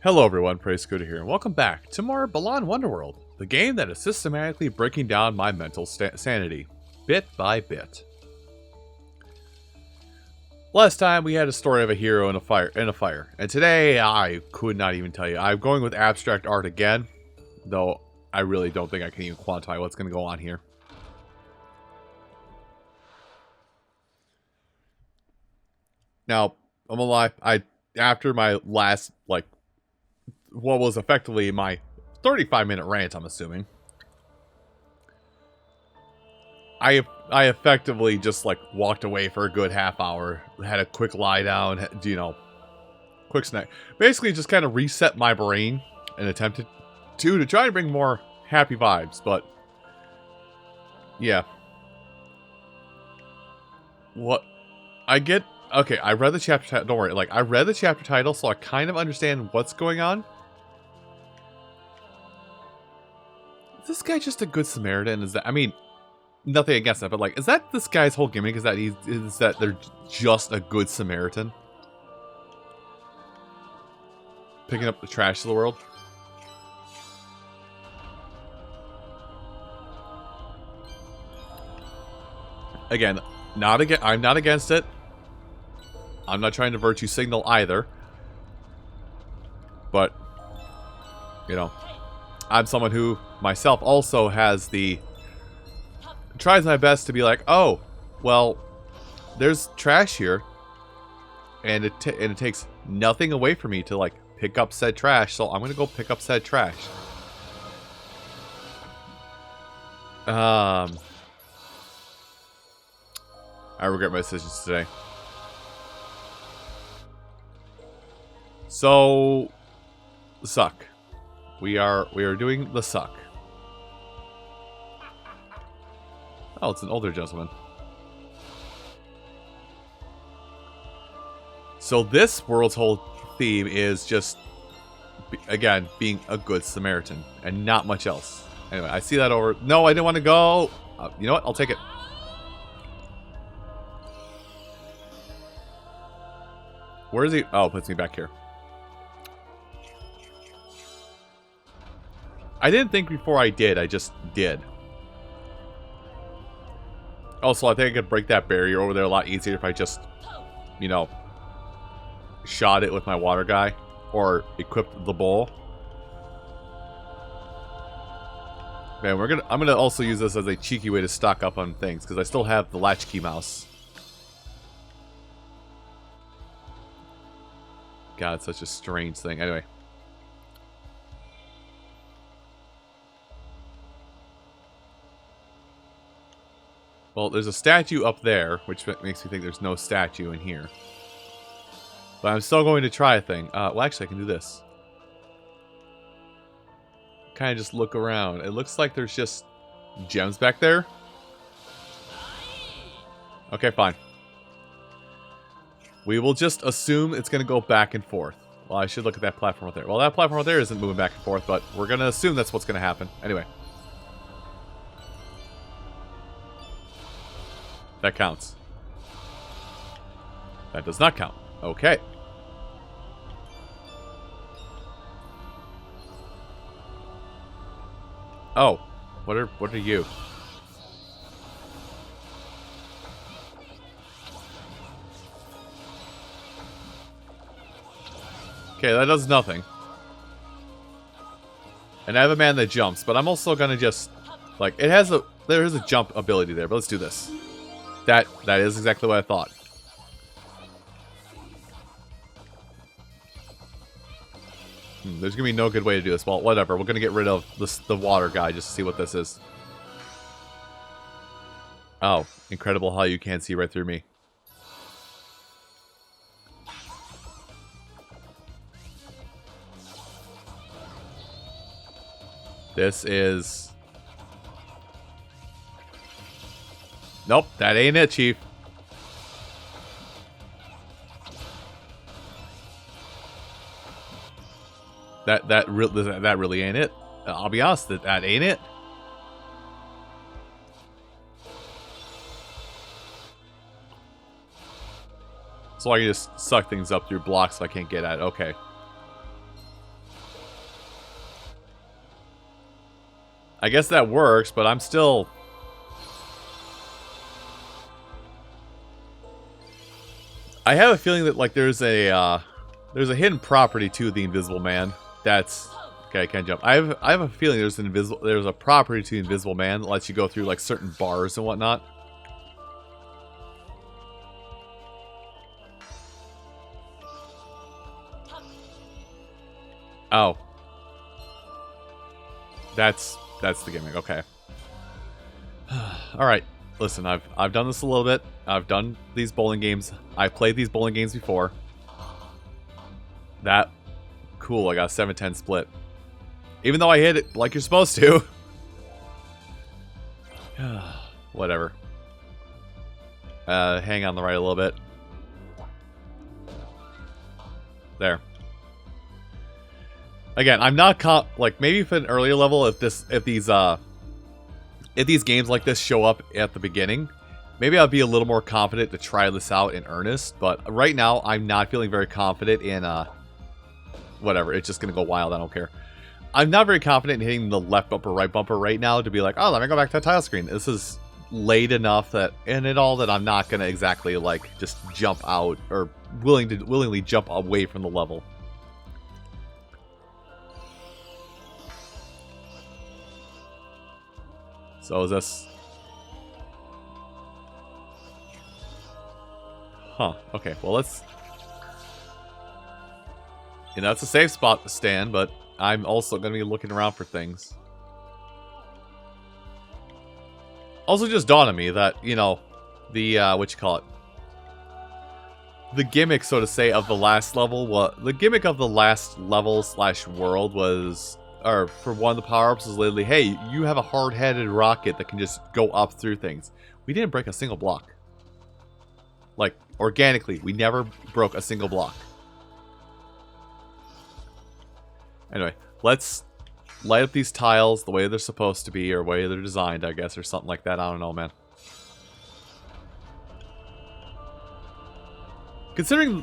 Hello everyone, Praise Scooter here, and welcome back to more Balan Wonderworld, the game that is systematically breaking down my mental sanity, bit by bit. Last time we had a story of a hero in a fire, and today I could not even tell you. I'm going with abstract art again, though I really don't think I can even quantify what's going to go on here. Now, I'm gonna lie, after my last, what was effectively my 35-minute rant, I'm assuming, I effectively just, walked away for a good half hour, had a quick lie down, quick snack. Basically just kind of reset my brain and attempted to try to bring more happy vibes, but, yeah. What, okay, I read the chapter title, don't worry, I read the chapter title, so I kind of understand what's going on. Is this guy just a good Samaritan? Is that, I mean, nothing against that, but is that this guy's whole gimmick? Is that they're just a good Samaritan? Picking up the trash of the world? Again, I'm not against it. I'm not trying to virtue signal either. But, I'm someone who myself also has tries my best to be like, oh, well, there's trash here, and it takes nothing away from me to pick up said trash, so I'm gonna go pick up said trash. I regret my decisions today. So, suck. We are doing the suck. Oh, it's an older gentleman. So this world's whole theme is just, again, being a good Samaritan and not much else. Anyway, I see that over. No, I didn't want to go. You know what? I'll take it. Where is he? Oh, it puts me back here. I didn't think before I did. I just did. Also, I think I could break that barrier over there a lot easier if I just, shot it with my water guy. Or equipped the bowl. Man, I'm gonna also use this as a cheeky way to stock up on things, because I still have the latchkey mouse. God, it's such a strange thing. Anyway. Well, there's a statue up there, which makes me think there's no statue in here. But I'm still going to try a thing. Well, actually, I can do this. Kind of just look around. It looks like there's just gems back there. Okay, fine. We will just assume it's going to go back and forth. Well, I should look at that platform right there. Well, that platform right there isn't moving back and forth, but we're going to assume that's what's going to happen. Anyway. That counts. That does not count. Okay. Oh, what are you? Okay, that does nothing. And I have a man that jumps, but I'm also gonna just there is a jump ability there, but let's do this. That is exactly what I thought. There's gonna be no good way to do this. Well, whatever. We're gonna get rid of the water guy just to see what this is. Oh, incredible how you can't see right through me. This is... Nope, that ain't it, Chief. That really ain't it. I'll be honest, that ain't it. So I can just suck things up through blocks if I can't get at it. Okay. I guess that works, but I'm still... I have a feeling that, like, there's a hidden property to the Invisible Man. That's... Okay, I can't jump. I have a feeling there's a property to the Invisible Man that lets you go through, like, certain bars and whatnot. Oh. That's the gimmick, okay. Alright, listen, I've done this a little bit. I've done these bowling games. I've played these bowling games before. That... Cool, I got a 7-10 split. Even though I hit it like you're supposed to. Whatever. Hang on the right a little bit. There. Again, I'm not like maybe if an earlier level, if these games like this show up at the beginning, maybe I'll be a little more confident to try this out in earnest. But right now, I'm not feeling very confident in whatever. It's just gonna go wild. I don't care. I'm not very confident in hitting the left bumper, right bumper right now to be like, oh, let me go back to the tile screen. This is late enough that in it all that I'm not gonna exactly like just jump out or willingly jump away from the level. So is this... Huh, okay, well let's... You know, it's a safe spot to stand, but I'm also going to be looking around for things. Also just dawned on me that, you know, the, the gimmick, so to say, of the last level, the gimmick of the last level / world was... Or for one of the power-ups is literally, hey, you have a hard-headed rocket that can just go up through things. We didn't break a single block. Like, organically, we never broke a single block. Anyway, let's light up these tiles the way they're supposed to be, or the way they're designed, I guess, or something like that. I don't know, man. Considering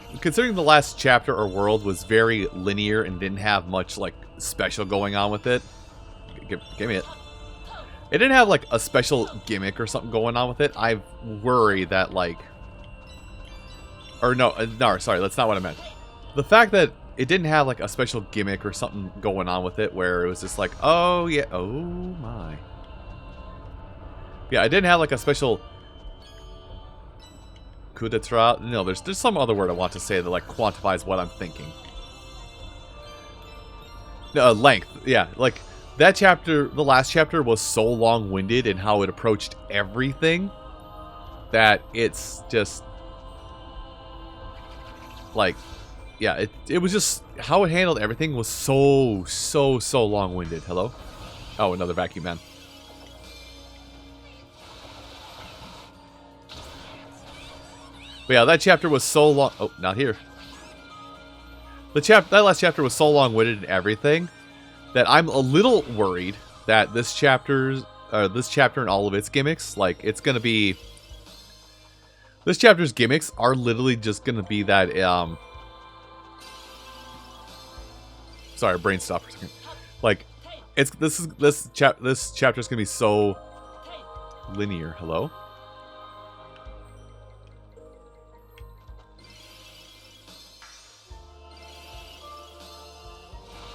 the last chapter or world was very linear and didn't have much, like, special going on with it. Give me it. It didn't have, like, a special gimmick or something going on with it. I worry that, like... Or no, sorry, that's not what I meant. The fact that it didn't have, like, a special gimmick or something going on with it where it was just like, oh, yeah, oh, my. Yeah, it didn't have, like, a special... Coup d'etat? No, there's some other word I want to say that, like, quantifies what I'm thinking. Length. Yeah, like, that chapter, the last chapter was so long-winded in how it approached everything that it's just... Like, yeah, it was just... How it handled everything was so long-winded. Hello? Oh, another vacuum man. But yeah, that chapter was so long... Oh, not here. That last chapter was so long-winded and everything that I'm a little worried that this chapter and all of its gimmicks, like, it's gonna be... This chapter's gimmicks are literally just gonna be that, Sorry, brain stopped for a second. Like, this chapter's gonna be so linear. Hello?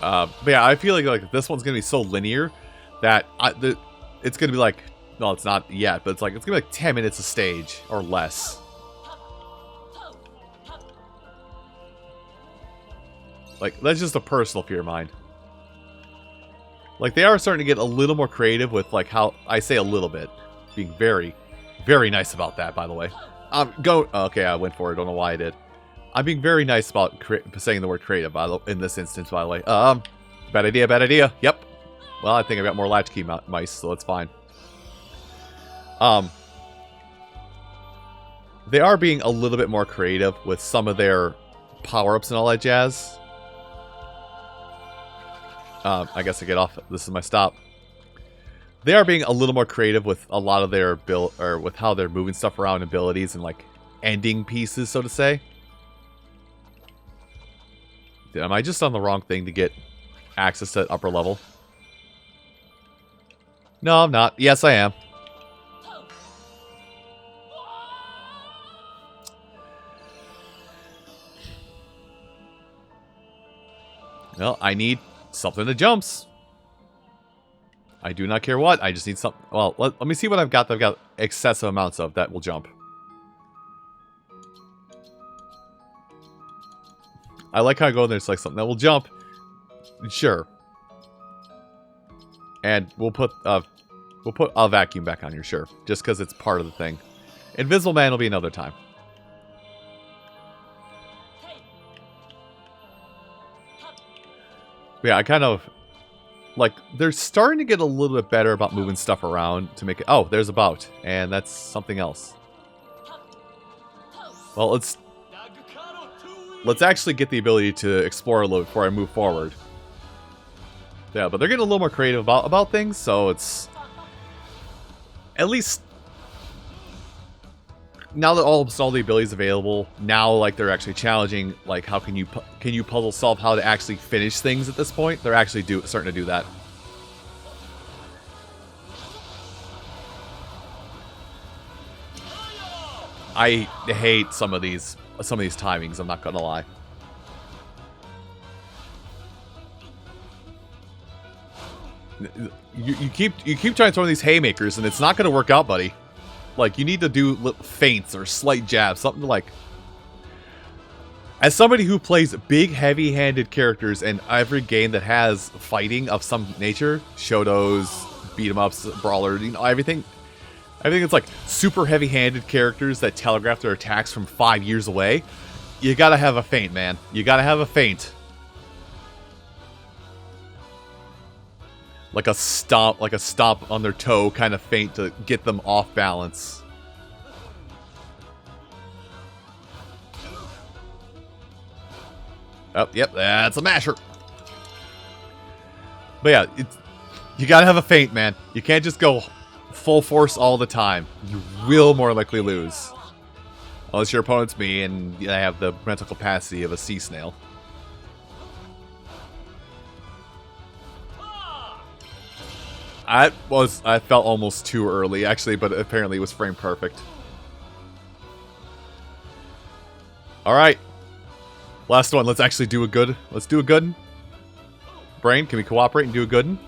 But yeah, I feel like this one's gonna be so linear that it's gonna be like, no, it's not yet, but it's gonna be like 10 minutes a stage or less. Like, that's just a personal fear of mine. Like, they are starting to get a little more creative with, like, how I say a little bit, being very, very nice about that, by the way. Okay, I went for it. Don't know why I did. I'm being very nice about saying the word creative in this instance, by the way. Bad idea, bad idea. Yep. Well, I think I've got more latchkey mice, so it's fine. They are being a little bit more creative with some of their power-ups and all that jazz. I guess I get off. This is my stop. They are being a little more creative with a lot of their with how they're moving stuff around, abilities, and like ending pieces, so to say. Am I just on the wrong thing to get access to upper level? No, I'm not. Yes, I am. Well, I need something that jumps. I do not care what. I just need something. Well, let me see what I've got that I've got excessive amounts of that will jump. I like how I go in there. It's like something that will jump. Sure. And we'll put a vacuum back on here, sure. Just because it's part of the thing. Invisible Man will be another time. Yeah, I kind of... Like, they're starting to get a little bit better about moving stuff around to make it... Oh, there's a bout. And that's something else. Well, let's actually get the ability to explore a little before I move forward. Yeah, but they're getting a little more creative about things, so it's... At least... Now that almost all the abilities available, now, like, they're actually challenging, like, how can you puzzle solve how to actually finish things at this point? They're actually starting to do that. I hate some of these timings, I'm not gonna lie. You keep trying to throw these haymakers, and it's not gonna work out, buddy. Like, you need to do feints or slight jabs, something like... As somebody who plays big, heavy-handed characters in every game that has fighting of some nature, Shotos, beat-em-ups, brawler, you know, everything that's like super heavy-handed characters that telegraph their attacks from 5 years away, you gotta have a feint, man. You gotta have a feint. Like a stomp on their toe kind of feint to get them off balance. Oh, yep, that's a masher. But yeah, you gotta have a feint, man. You can't just go full force all the time. You will more likely lose. Unless your opponent's me and I have the mental capacity of a sea snail. I felt almost too early, actually, but apparently it was frame perfect. Alright. Last one. Let's actually do a good. Let's do a good one. Brain, can we cooperate and do a good one?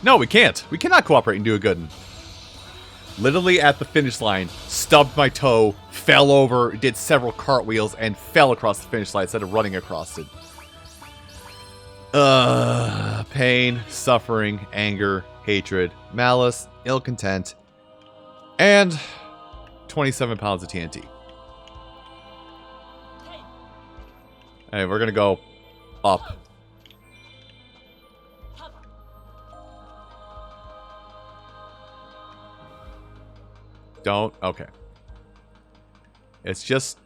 No, we can't. We cannot cooperate and do a good one. Literally at the finish line, stubbed my toe, fell over, did several cartwheels, and fell across the finish line instead of running across it. Pain, suffering, anger, hatred, malice, ill content, and 27 pounds of TNT. Hey, we're gonna go up. Don't. Okay. It's just...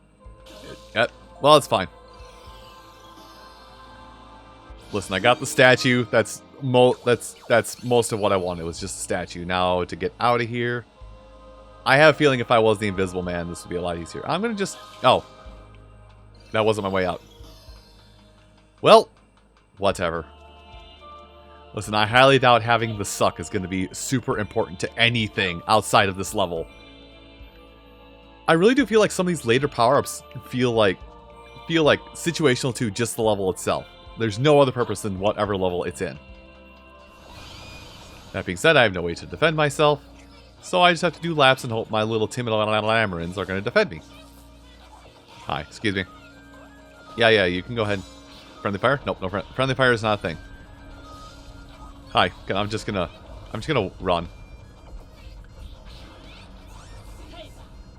well, it's fine. Listen, I got the statue. That's most of what I wanted. It was just a statue. Now, to get out of here... I have a feeling if I was the Invisible Man, this would be a lot easier. I'm gonna just... Oh. That wasn't my way out. Well, whatever. Listen, I highly doubt having the suck is going to be super important to anything outside of this level. I really do feel like some of these later power-ups feel like situational to just the level itself. There's no other purpose than whatever level it's in. That being said, I have no way to defend myself, so I just have to do laps and hope my little timid Lamarins are going to defend me. Hi, excuse me. Yeah, you can go ahead. Friendly fire? Nope, no friendly fire is not a thing. Hi, I'm just gonna run.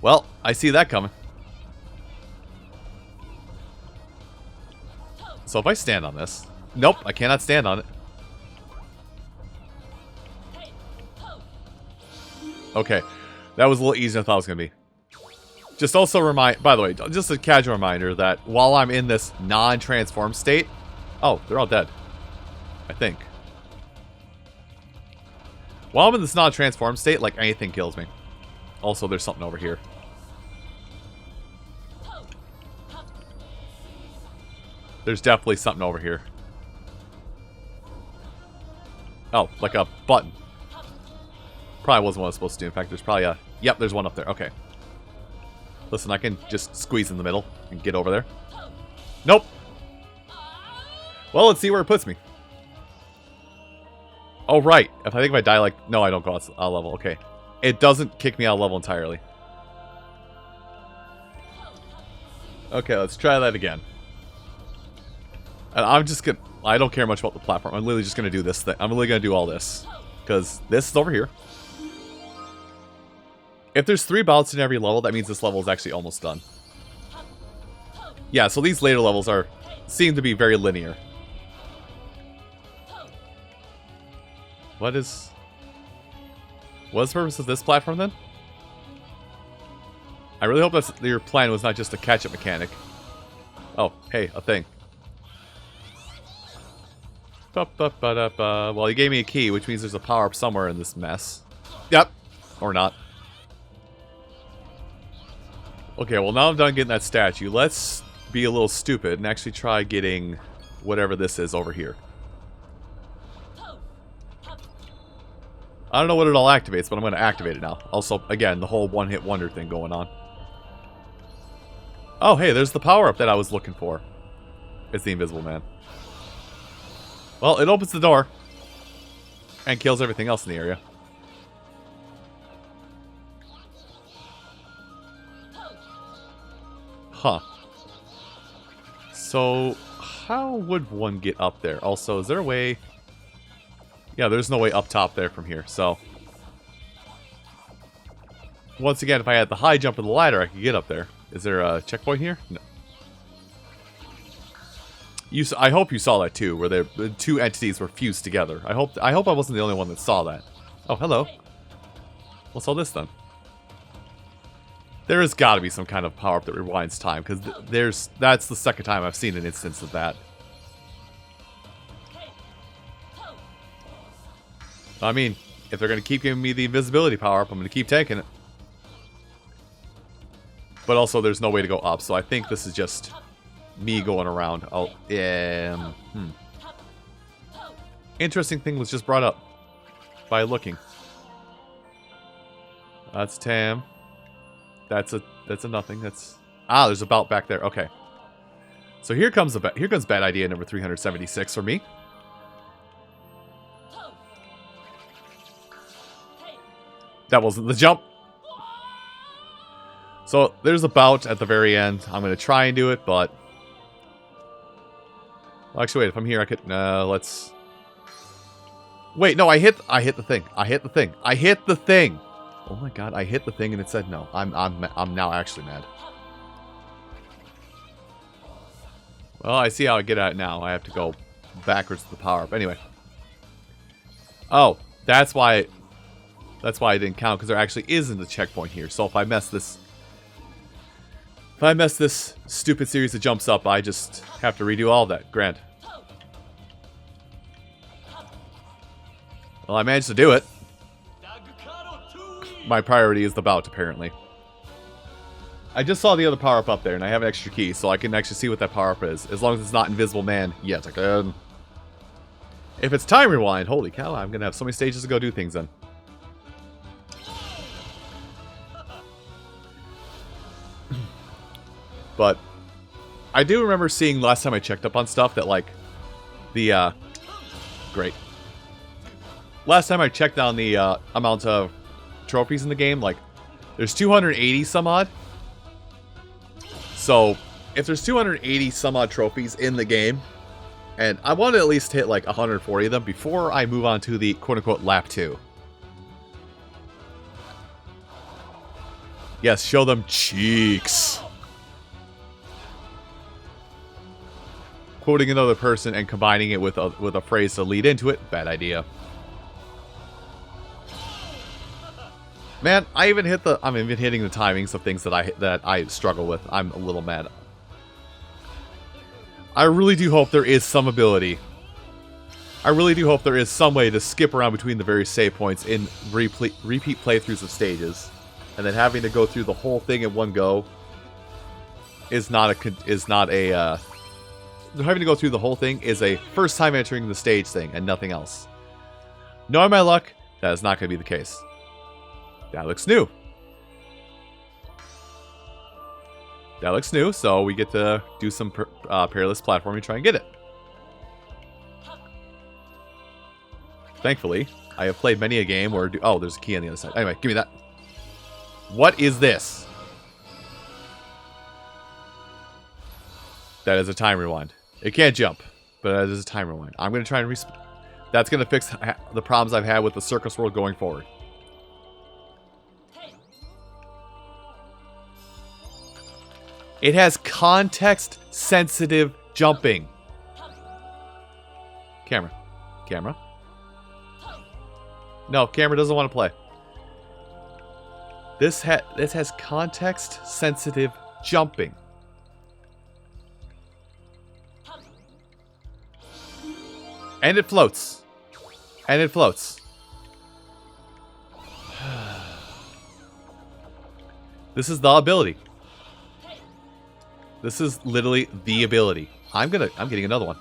Well, I see that coming. So if I stand on this... Nope, I cannot stand on it. Okay, that was a little easier than I thought it was gonna be. Just also by the way, just a casual reminder that while I'm in this non-transform state... Oh, they're all dead. I think. While I'm in this non-transform state, like, anything kills me. Also, there's something over here. There's definitely something over here. Oh, like a button. Probably wasn't what I was supposed to do. In fact, there's probably a... Yep, there's one up there. Okay. Listen, I can just squeeze in the middle and get over there. Nope. Well, let's see where it puts me. Oh, right. If I die like... No, I don't go out of level. Okay. It doesn't kick me out of level entirely. Okay, let's try that again. And I'm just gonna... I don't care much about the platform. I'm literally just gonna do this thing. I'm literally gonna do all this. Because this is over here. If there's 3 bouts in every level, that means this level is actually almost done. Yeah, so these later levels seem to be very linear. What's the purpose of this platform then? I really hope that your plan was not just a catch-up mechanic. Oh, hey, a thing. Well, you gave me a key, which means there's a power-up somewhere in this mess. Yep. Or not. Okay, well now I'm done getting that statue. Let's be a little stupid and actually try getting whatever this is over here. I don't know what it all activates, but I'm going to activate it now. Also, again, the whole one-hit wonder thing going on. Oh, hey, there's the power-up that I was looking for. It's the Invisible Man. Well, it opens the door. And kills everything else in the area. Huh. So, how would one get up there? Also, is there a way... Yeah, there's no way up top there from here, so... Once again, if I had the high jump or the ladder, I could get up there. Is there a checkpoint here? No. I hope you saw that too, where the 2 entities were fused together. I hope I wasn't the only one that saw that. Oh, hello. What's all this then? There has got to be some kind of power-up that rewinds time, because that's the second time I've seen an instance of that. I mean, if they're going to keep giving me the invisibility power-up, I'm going to keep taking it. But also, there's no way to go up, so I think this is just me going around. Oh, yeah. Interesting thing was just brought up by looking. That's Tam. That's a nothing. There's a bout back there. Okay. So here comes bad idea number 376 for me. That wasn't the jump. So there's a bout at the very end. I'm going to try and do it, but... Well, actually, wait. If I'm here, I could... let's... Wait, no, I hit the thing. I hit the thing. Oh my god, I hit the thing and it said no. I'm now actually mad. Well, I see how I get at it now. I have to go backwards to the power-up. Anyway. Oh, that's why I didn't count, because there actually isn't a checkpoint here. So if I mess this stupid series that jumps up, I just have to redo all of that. Grand. Well, I managed to do it. My priority is the bout, apparently. I just saw the other power-up up there, and I have an extra key, so I can actually see what that power-up is. As long as it's not Invisible Man yet, I can. If it's Time Rewind, holy cow, I'm going to have so many stages to go do things then. But I do remember seeing last time I checked up on stuff that, like, the, great. Last time I checked on the amount of trophies in the game, like, there's 280 some odd. So, if there's 280 some odd trophies in the game, and I want to at least hit like 140 of them before I move on to the quote-unquote lap 2. Yes, show them cheeks. Quoting another person and combining it with a phrase to lead into it, bad idea. Man, I'm even hitting the timings of things that I struggle with. I'm a little mad. I really do hope there is some ability. I really do hope there is some way to skip around between the various save points in repeat playthroughs of stages, and then having to go through the whole thing in one go is not a having to go through the whole thing is a first time entering the stage thing and nothing else. Knowing my luck, that is not going to be the case. That looks new. That looks new, so we get to do some perilous platforming to try and get it. Thankfully, I have played many a game where... oh, there's a key on the other side. Anyway, give me that. What is this? That is a time rewind. It can't jump, but that is a time rewind. I'm going to try and... that's going to fix the problems I've had with the circus world going forward. It has context-sensitive jumping. Camera. Camera. No, camera doesn't want to play. This has context-sensitive jumping. And it floats. And it floats. This is the ability. This is literally the ability. I'm getting another one.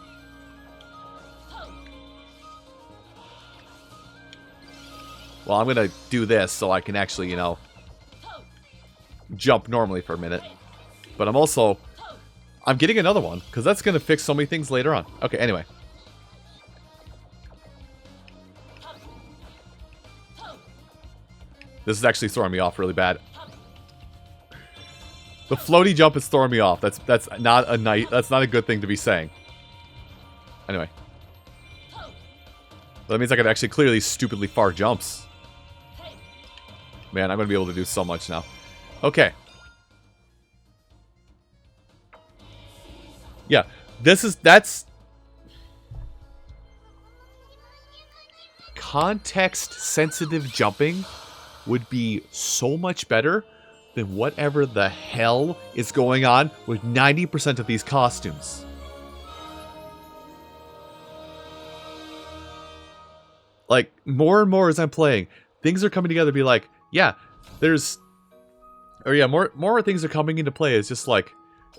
Well, I'm gonna do this so I can actually, you know, jump normally for a minute. But I'm getting another one, because that's gonna fix so many things later on. Okay, anyway. This is actually throwing me off really bad. The floaty jump is throwing me off. That's not a good thing to be saying. Anyway. That means I can actually clearly stupidly far jumps. Man, I'm going to be able to do so much now. Okay. Yeah, that's... context-sensitive jumping would be so much better than whatever the hell is going on with 90% of these costumes. Like, more and more as I'm playing, things are coming together to be like, yeah, more things are coming into play. It's just like,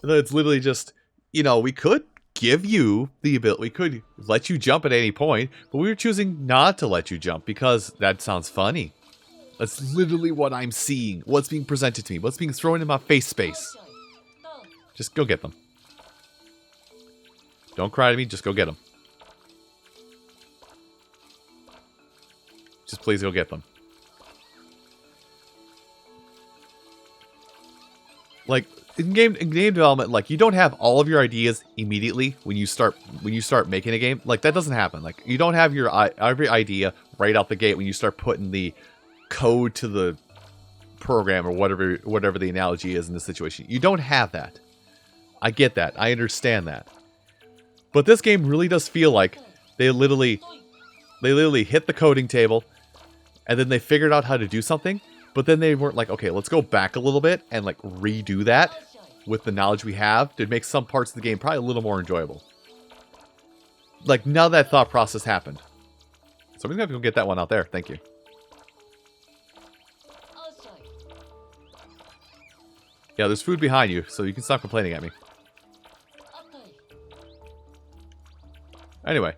it's literally just, you know, we could give you the ability, we could let you jump at any point, but we were choosing not to let you jump because that sounds funny. That's literally what I'm seeing. What's being presented to me. What's being thrown in my face space. Just go get them. Don't cry to me. Just go get them. Just please go get them. Like, in game development, like, you don't have all of your ideas immediately when you start making a game. Like, that doesn't happen. Like, you don't have every idea right out the gate when you start putting the code to the program or whatever the analogy is in this situation. You don't have that. I get that. I understand that. But this game really does feel like they literally hit the coding table and then they figured out how to do something, but then they weren't like, okay, let's go back a little bit and like redo that with the knowledge we have to make some parts of the game probably a little more enjoyable. Like, now that thought process happened. So we're going to have to go get that one out there. Thank you. Yeah, there's food behind you, so you can stop complaining at me. Anyway,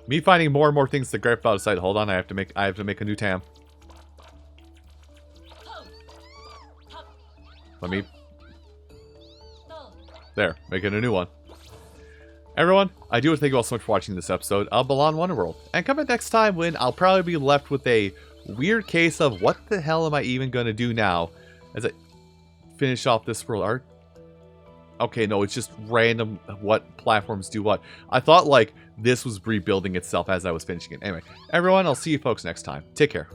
me finding more and more things to grab outside. Hold on, I have to make a new tam. Let me... there, making a new one. Everyone, I do want to thank you all so much for watching this episode of Balan Wonderworld. And come back next time when I'll probably be left with a weird case of what the hell am I even going to do now as I finish off this world art. Okay, no, it's just random what platforms do what. I thought like this was rebuilding itself as I was finishing it. Anyway, everyone, I'll see you folks next time. Take care.